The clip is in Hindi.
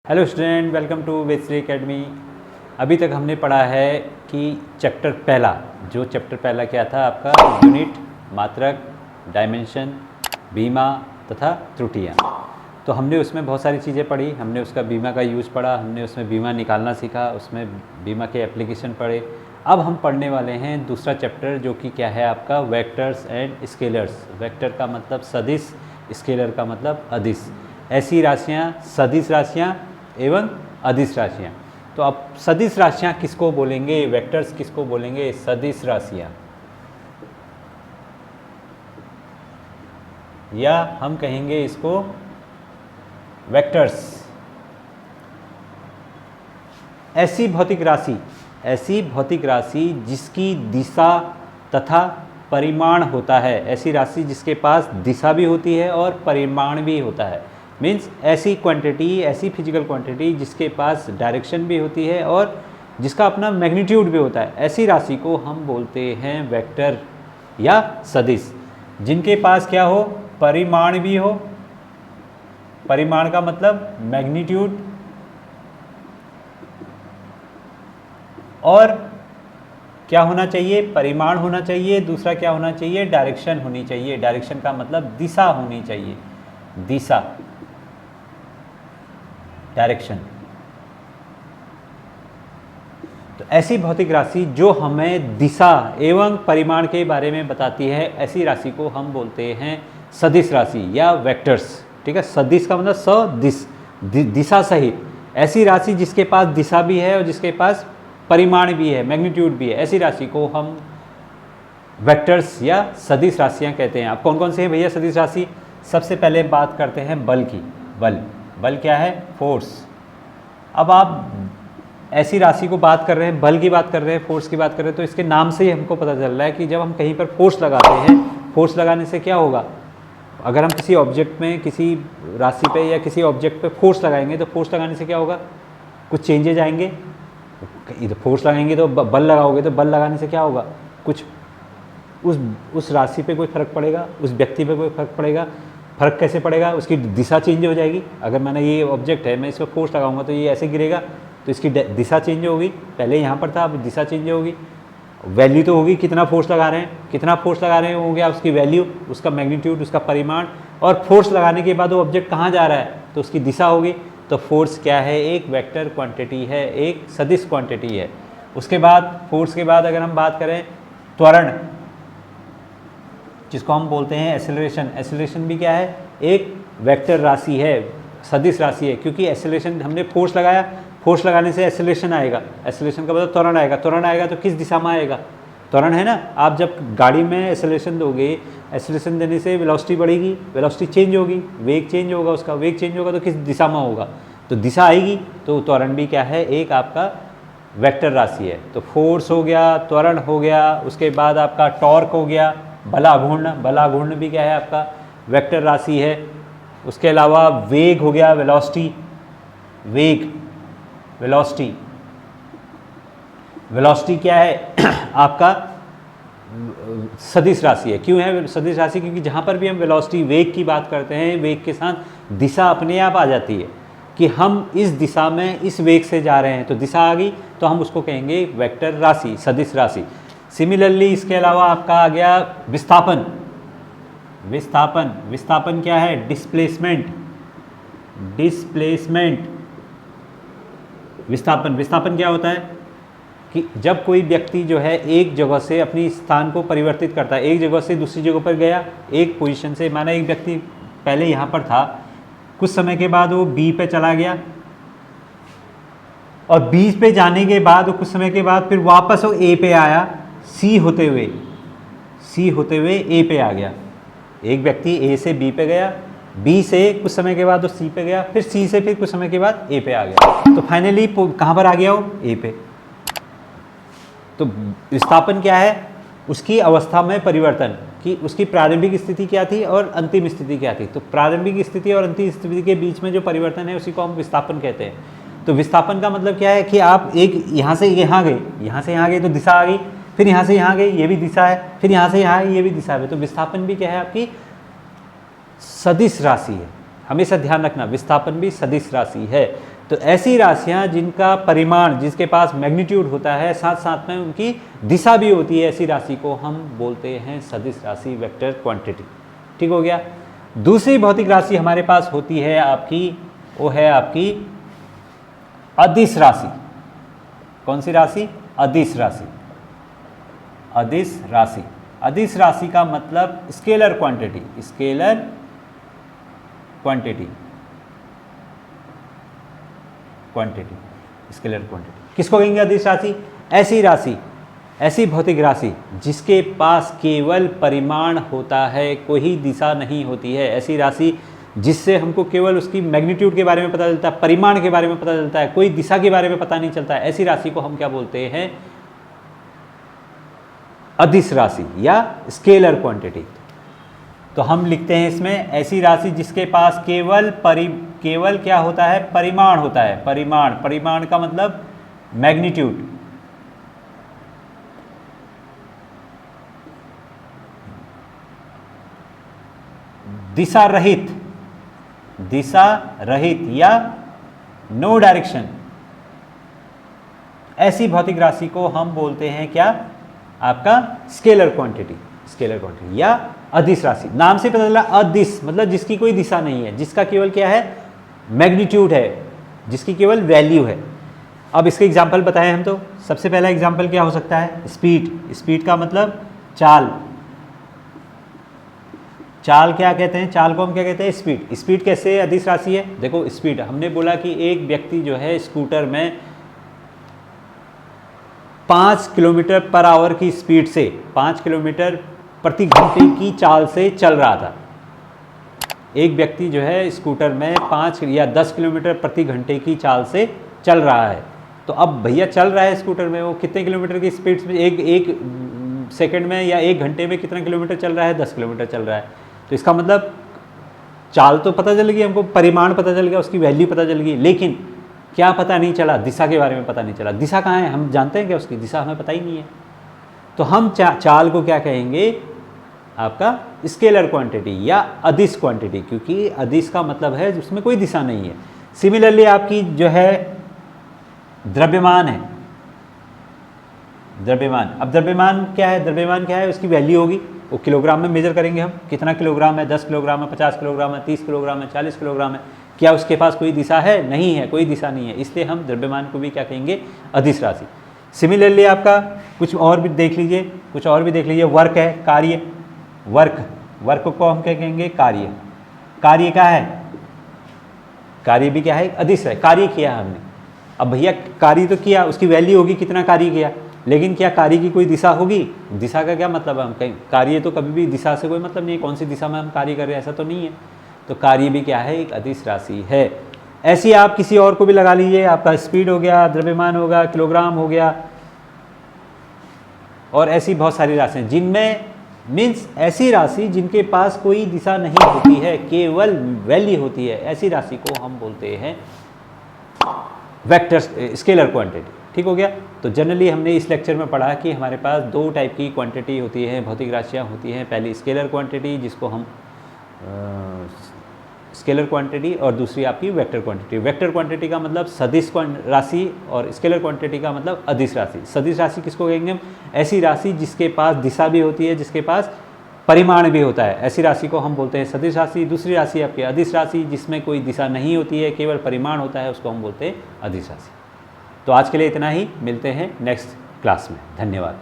हेलो स्टूडेंट, वेलकम टू वेस्ट्री एकेडमी। अभी तक हमने पढ़ा है कि चैप्टर पहला क्या था आपका, यूनिट, मात्रक, डायमेंशन, बीमा तथा त्रुटियाँ। तो हमने उसमें बहुत सारी चीज़ें पढ़ी। हमने उसका बीमा का यूज़ पढ़ा, हमने उसमें बीमा निकालना सीखा, उसमें बीमा के एप्लीकेशन पढ़े। अब हम पढ़ने वाले हैं दूसरा चैप्टर, जो कि क्या है आपका, वेक्टर्स एंड स्केलर्स। वेक्टर का मतलब सदिश, स्केलर का मतलब अदिश। ऐसी राशियाँ, सदिश राशियाँ एवं अदिश राशियाँ। तो अब सदिश राशियाँ किसको बोलेंगे, वेक्टर्स किसको बोलेंगे, सदिश राशियाँ, या हम कहेंगे इसको वेक्टर्स। ऐसी भौतिक राशि जिसकी दिशा तथा परिमाण होता है। ऐसी राशि जिसके पास दिशा भी होती है और परिमाण भी होता है। मीन्स ऐसी क्वांटिटी, ऐसी फिजिकल क्वांटिटी जिसके पास डायरेक्शन भी होती है और जिसका अपना मैग्नीट्यूड भी होता है। ऐसी राशि को हम बोलते हैं वेक्टर या सदिश। जिनके पास क्या हो, परिमाण भी हो। परिमाण का मतलब मैग्नीट्यूड, और क्या होना चाहिए, परिमाण होना चाहिए। दूसरा क्या होना चाहिए, डायरेक्शन होनी चाहिए। डायरेक्शन का मतलब दिशा होनी चाहिए, दिशा, डायरेक्शन। तो ऐसी भौतिक राशि जो हमें दिशा एवं परिमाण के बारे में बताती है, ऐसी राशि को हम बोलते हैं सदिश राशि या वेक्टर्स। ठीक है, सदिश का मतलब सदिश, दिशा सहित। ऐसी राशि जिसके पास दिशा भी है और जिसके पास परिमाण भी है, मैग्नीट्यूड भी है, ऐसी राशि को हम वेक्टर्स या सदिश राशियां कहते हैं। अब कौन कौन से हैं भैया सदिश राशि? सबसे पहले बात करते हैं बल की। बल क्या है, फोर्स। अब आप ऐसी राशि को बात कर रहे हैं, बल की बात कर रहे हैं, फोर्स की बात कर रहे हैं, तो इसके नाम से ही हमको पता चल रहा है कि जब हम कहीं पर फोर्स लगाते हैं, फोर्स लगाने से क्या होगा। अगर हम किसी ऑब्जेक्ट में, किसी राशि पे या किसी ऑब्जेक्ट पे फोर्स लगाएंगे, तो फोर्स लगाने से क्या होगा, कुछ चेंजेज आएंगे। इधर फोर्स लगाएंगे तो बल लगाओगे, तो बल लगाने से क्या होगा, कुछ उस राशि पे कोई फर्क पड़ेगा, उस व्यक्ति पे कोई फर्क पड़ेगा। फर्क कैसे पड़ेगा, उसकी दिशा चेंज हो जाएगी। अगर मैंने ये ऑब्जेक्ट है, मैं इस पर फोर्स लगाऊंगा तो ये ऐसे गिरेगा, तो इसकी दिशा चेंज होगी। पहले यहाँ पर था, अब दिशा चेंज होगी। वैल्यू तो होगी, कितना फोर्स लगा रहे हैं, कितना फोर्स लगा रहे हैं, हो गया उसकी वैल्यू, उसका मैग्नीट्यूड, उसका परिमाण। और फोर्स लगाने के बाद वो ऑब्जेक्ट कहाँ जा रहा है, तो उसकी दिशा होगी। तो फोर्स क्या है, एक वेक्टर क्वांटिटी है, एक सदिश क्वांटिटी है। उसके बाद फोर्स के बाद अगर हम बात करें त्वरण, जिसको हम बोलते हैं एक्सेलरेशन। एक्सेलरेशन भी क्या है, एक वेक्टर राशि है, सदिश राशि है। क्योंकि एक्सेलरेशन, हमने फोर्स लगाया, फोर्स लगाने से एक्सेलरेशन आएगा। एक्सेलरेशन का मतलब त्वरण आएगा। त्वरण आएगा तो किस दिशा में आएगा, त्वरण है ना। आप जब गाड़ी में एक्सेलरेशन दोगे, एक्सेलरेशन देने से वेलोसिटी बढ़ेगी, वेलोसिटी चेंज होगी, वेग चेंज होगा, उसका वेग चेंज होगा तो किस दिशा में होगा, तो दिशा आएगी। तो त्वरण भी क्या है, एक आपका वेक्टर राशि है। तो फोर्स हो गया, त्वरण हो गया, उसके बाद आपका टॉर्क हो गया, बलाघूर्ण भी क्या है आपका, वेक्टर राशि है। उसके अलावा वेग हो गया, वेलोसिटी, वेलोसिटी क्या है आपका, सदिश राशि है। क्यों है सदिश राशि, क्योंकि जहाँ पर भी हम वेलोसिटी, वेग की बात करते हैं, वेग के साथ दिशा अपने आप आ जाती है कि हम इस दिशा में इस वेग से जा रहे हैं, तो दिशा आ गई, तो हम उसको कहेंगे वेक्टर राशि, सदिश राशि। सिमिलरली इसके अलावा आपका आ गया विस्थापन। विस्थापन क्या है, डिस्प्लेसमेंट। विस्थापन क्या होता है कि जब कोई व्यक्ति जो है एक जगह से अपनी स्थान को परिवर्तित करता है, एक जगह से दूसरी जगह पर गया, एक पोजीशन से, माना एक व्यक्ति पहले यहाँ पर था, कुछ समय के बाद वो बी पे चला गया, और बी पे जाने के बाद वो कुछ समय के बाद फिर वापस वो ए पे आया, सी होते हुए ए पे आ गया। एक व्यक्ति ए से बी पे गया, बी से कुछ समय के बाद वो सी पे गया, फिर सी से फिर कुछ समय के बाद ए पे आ गया, तो फाइनली कहाँ पर आ गया वो, ए पे। तो विस्थापन क्या है, उसकी अवस्था में परिवर्तन, कि उसकी प्रारंभिक स्थिति क्या थी और अंतिम स्थिति क्या थी। तो प्रारंभिक स्थिति और अंतिम स्थिति के बीच में जो परिवर्तन है, उसी को हम विस्थापन कहते हैं। तो विस्थापन का मतलब क्या है कि आप एक यहाँ से यहाँ गए, यहाँ से यहाँ गए तो दिशा आ गई, फिर यहाँ से यहाँ गए, ये भी दिशा है, फिर यहाँ से यहाँ ये भी दिशा है। तो विस्थापन भी क्या है, आपकी सदिश राशि है। हमेशा ध्यान रखना, विस्थापन भी सदिश राशि है। तो ऐसी राशियां जिनका परिमाण, जिसके पास मैग्नीट्यूड होता है, साथ साथ में उनकी दिशा भी होती है, ऐसी राशि को हम बोलते हैं सदिश राशि, वेक्टर क्वांटिटी। ठीक हो गया। दूसरी भौतिक राशि हमारे पास होती है आपकी, वो है आपकी अदिश राशि। कौन सी राशि? अदिश राशि। अदिश राशि, अदिश राशि का मतलब scalar quantity, scalar quantity, quantity, scalar quantity. किसको कहेंगे अदिश राशि? ऐसी राशि, ऐसी भौतिक राशि जिसके पास केवल परिमाण होता है, कोई दिशा नहीं होती है। ऐसी राशि जिससे हमको केवल उसकी मैग्नीट्यूड के बारे में पता चलता है, परिमाण के बारे में पता चलता है, कोई दिशा के बारे में पता नहीं चलता है। ऐसी राशि को हम क्या बोलते हैं? अदिश राशि या स्केलर क्वांटिटी। तो हम लिखते हैं इसमें ऐसी राशि जिसके पास केवल क्या होता है? परिमाण होता है। परिमाण, परिमाण का मतलब मैग्नीट्यूड। दिशा रहित, दिशा रहित या नो डायरेक्शन, ऐसी भौतिक राशि को हम बोलते हैं क्या? आपका स्केलर क्वांटिटी, स्केलर क्वांटिटी या अदिश राशि। नाम से पता चला अदिश मतलब जिसकी कोई दिशा नहीं है, जिसका केवल क्या है? मैग्नीट्यूड है, जिसकी केवल वैल्यू है। अब इसके एग्जाम्पल बताएं हम तो। सबसे पहला एग्जाम्पल क्या हो सकता है? स्पीड। स्पीड का मतलब चाल। चाल क्या कहते हैं? चाल को हम क्या कहते हैं? स्पीड। स्पीड कैसे अदिश राशि है? देखो स्पीड, हमने बोला कि एक व्यक्ति जो है स्कूटर में 5 किलोमीटर पर आवर की स्पीड से, 5 किलोमीटर प्रति घंटे की चाल से चल रहा था। एक व्यक्ति जो है स्कूटर में 5 या 10 किलोमीटर प्रति घंटे की चाल से चल रहा है। तो अब भैया चल रहा है स्कूटर में, वो कितने किलोमीटर की स्पीड में, एक सेकंड में या एक घंटे में कितना किलोमीटर चल रहा है? 10 किलोमीटर चल रहा है। तो इसका मतलब चाल तो पता चल गई हमको, परिमाण पता चल गया, उसकी वैल्यू पता चल गई, लेकिन क्या पता नहीं चला? दिशा के बारे में पता नहीं चला। दिशा कहाँ है? हम जानते हैं क्या उसकी दिशा? हमें पता ही नहीं है। तो हम चाल को क्या कहेंगे? आपका स्केलर क्वांटिटी या अदिश क्वांटिटी, क्योंकि अदिश का मतलब है उसमें कोई दिशा नहीं है। सिमिलरली आपकी जो है द्रव्यमान है, द्रव्यमान। अब द्रव्यमान क्या है? द्रव्यमान क्या है? उसकी वैल्यू होगी, वो किलोग्राम में मेजर करेंगे हम, कितना किलोग्राम है? 10 किलोग्राम है, 50 किलोग्राम है, 30 किलोग्राम है, 40 किलोग्राम है। क्या उसके पास कोई दिशा है? नहीं है, कोई दिशा नहीं है। इसलिए हम द्रव्यमान को भी क्या कहेंगे? अदिश राशि। सिमिलरली आपका कुछ और भी देख लीजिए, कुछ और भी देख लीजिए। वर्क है, कार्य, वर्क, वर्क को हम क्या कहेंगे? कार्य। कार्य क्या है? कार्य भी क्या है? अदिश है। कार्य किया हमने, अब भैया कार्य तो किया, उसकी वैल्यू होगी कितना कार्य किया, लेकिन क्या कार्य की कोई दिशा होगी? दिशा का क्या मतलब है? हम कहीं कार्य तो कभी भी दिशा से कोई मतलब नहीं है, कौन सी दिशा में हम कार्य कर रहे हैं ऐसा तो नहीं है। तो कार्य भी क्या है? एक अदिश राशि है। ऐसी आप किसी और को भी लगा लीजिए, आपका स्पीड हो गया, द्रव्यमान हो गया, किलोग्राम हो गया, और ऐसी बहुत सारी राशियाँ जिनमें मीन्स ऐसी राशि जिनके पास कोई दिशा नहीं होती है, केवल वैल्यू होती है, ऐसी राशि को हम बोलते हैं वेक्टर स्केलर क्वांटिटी। ठीक हो गया। तो जनरली हमने इस लेक्चर में पढ़ा कि हमारे पास दो टाइप की क्वांटिटी होती है, भौतिक राशियाँ होती हैं। पहली स्केलर क्वांटिटी जिसको हम स्केलर क्वांटिटी, और दूसरी आपकी वेक्टर क्वांटिटी। वेक्टर क्वांटिटी का मतलब सदिश राशि और स्केलर क्वांटिटी का मतलब अदिश राशि। सदिश राशि किसको कहेंगे हम? ऐसी राशि जिसके पास दिशा भी होती है, जिसके पास परिमाण भी होता है, ऐसी राशि को हम बोलते हैं सदिश राशि। दूसरी राशि आपकी अदिश राशि जिसमें कोई दिशा नहीं होती है, केवल परिमाण होता है, उसको हम बोलते हैं अदिश राशि। तो आज के लिए इतना ही, मिलते हैं नेक्स्ट क्लास में। धन्यवाद।